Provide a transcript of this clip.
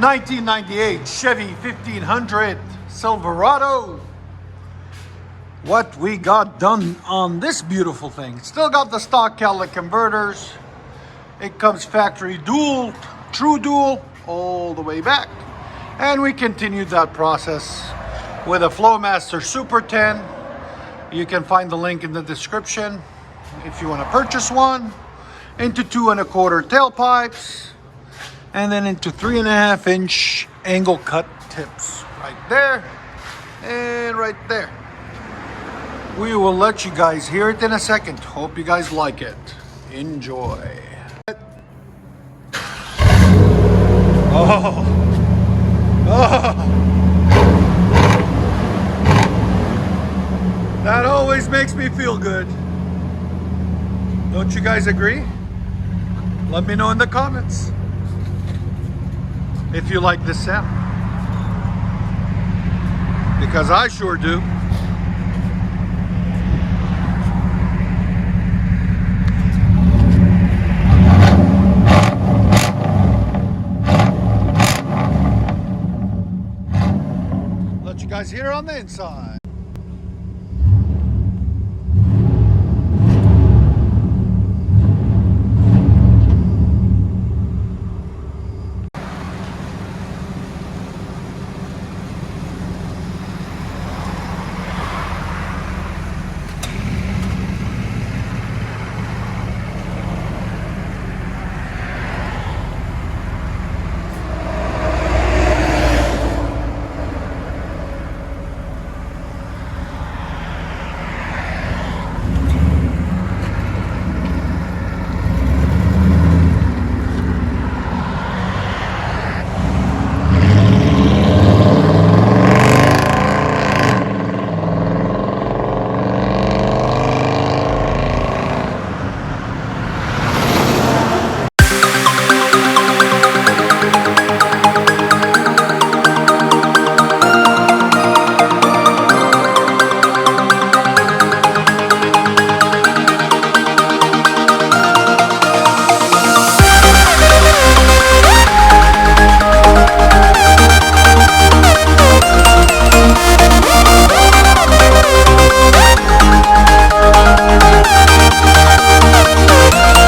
1998 Chevy 1500 Silverado. What we got done on this beautiful thing. Still got the stock catalytic converters. It comes factory dual, true dual, all the way back. And we continued that process with a FLOWMASTER Super 10. You can find the link in the description if you want to purchase one. Into 2 1/4 tailpipes, and then into 3.5 inch angle cut tips right there and right there. We will let you guys hear it in a second. Hope you guys like it. Enjoy. Oh. That always makes me feel good. Don't you guys agree? Let me know in the comments if you like this sound, because I sure do. Let you guys hear on the inside.